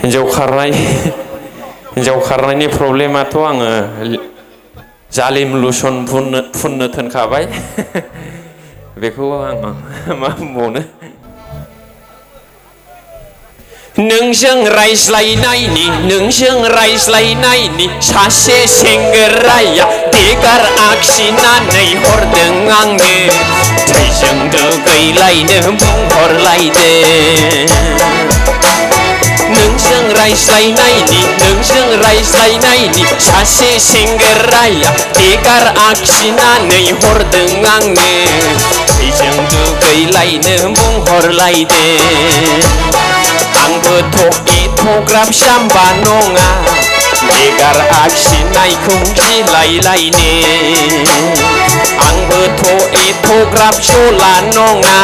हिन्जाव खारनायनि प्रब्लेमाथ' आङो जालिम लुसन फुननो थोनखाबाय बेखौ आङो मा बुंबावनो नोंजों रायज्लायनायनि सासे सेंग्राया देगार आखिनानै हरदों आंनो थैजों दुगैलायनो बुंहरलायदो नोंजों रायज्लायनायनि सासे सेंग्राया देगार आखिनानै हरदों आंनो थैजों दुगैलायनो बुंहरलायदो आंबोथ' एथ'ग्राब जाम्बा नङा देगार आखिनायखौ गिलायलायनो आंबोथ' एथ'ग्राब जला नङा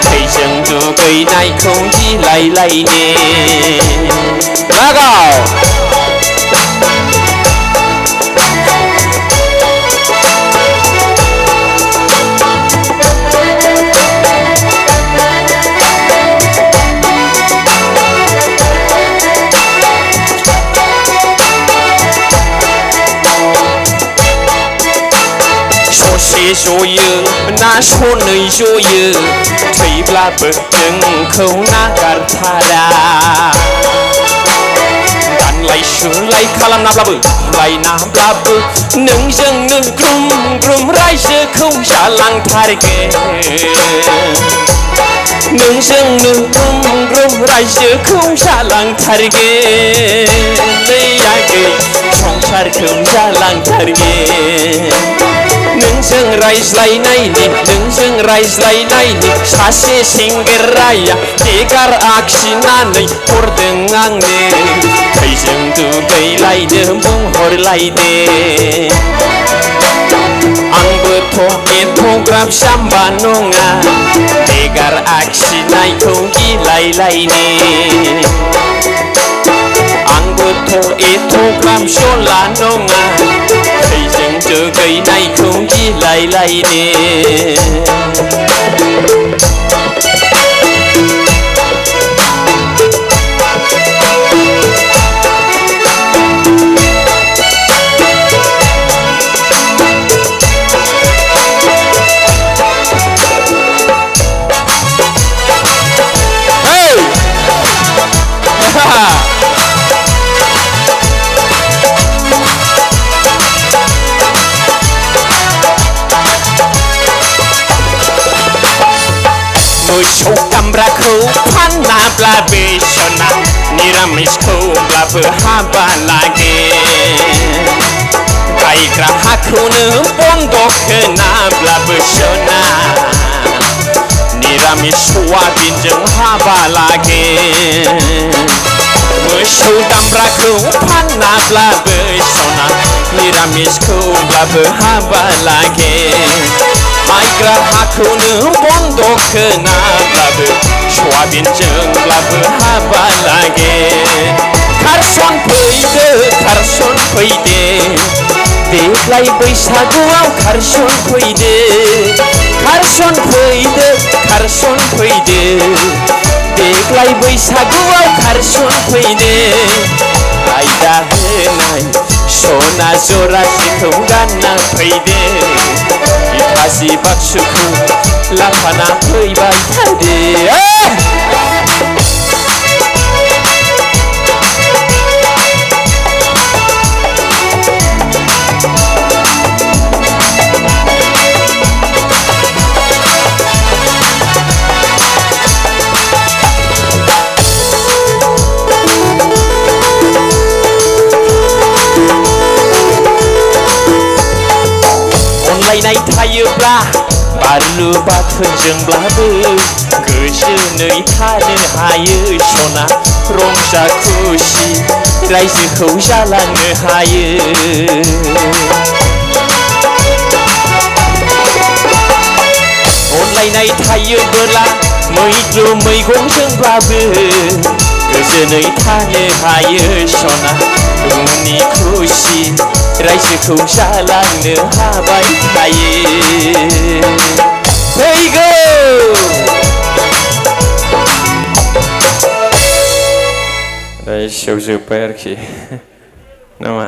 थैजों दुगैनायखौ गिलायलायनो लागाव जयो ना सनै जयो थैब्लाबो नोंखौ नागारथारा दानलाय सुलाय खालामनाब्लाबो लायनाब्लाबो नोंजोंनो ग्रुम ग्रुम रायजोखौ जालांथारगोन नोंजोंनो ग्रुम ग्रुम रायजोखौ जालांथारगोन आगै संसारखौ जालांथारगोन नोंजों रायज्लायनायनि सासे सेंग्राया देगार आखिनानै हरदों आंनो थैजों दुगैलायनो बुंहरलायदो आंबोथ' एथ'ग्राब जाम्बा नङा देगार आखिनायखौ गिलायलायनो आंबोथ' एथ'ग्राब जला नङा थैजों दुगैनायखौ गिलायलायनो मोसौ दामब्राखौ फानाब्लाबो सना निरामिसखौब्लाबो हाबा लागे गायग्रा हाखौनो बन्दक होनाब्लाबो सना निरामिस सवाबिनजों हाबा लागे मोसौ दामब्राखौ फानाब्लाबो सना निरामिसखौब्लाबो हाबा लागे माइग्रा हाखौनो बन्दक होनाब्लाबो सवाबिनजोंब्लाबो हाबा लागे खारसन फैदो देग्लाय बैसागुआव खारसन फैदो देग्लाय बैसागुआव खारसन फैदो आयदा होनाय सना जरासेखौ गानना फैदो इटासि बाक्सुखौ लाफाना फैबाय थादो अनलायनाय थायोब्ला बारलु बाथोनजोंब्लाबो गोजोनै थानो हायो सना रंजा खुसि रायजोखौ जालांनो हायो अनलायनाय थायोब्ला मैद्रु मैगंजोंब्लाबो गोजोनै थानो हायो सना रंनि खुसि रायजोखौ जालांनो हाबाय थायो फैगौ एसेयाव जोब्बाय आरोखि नामा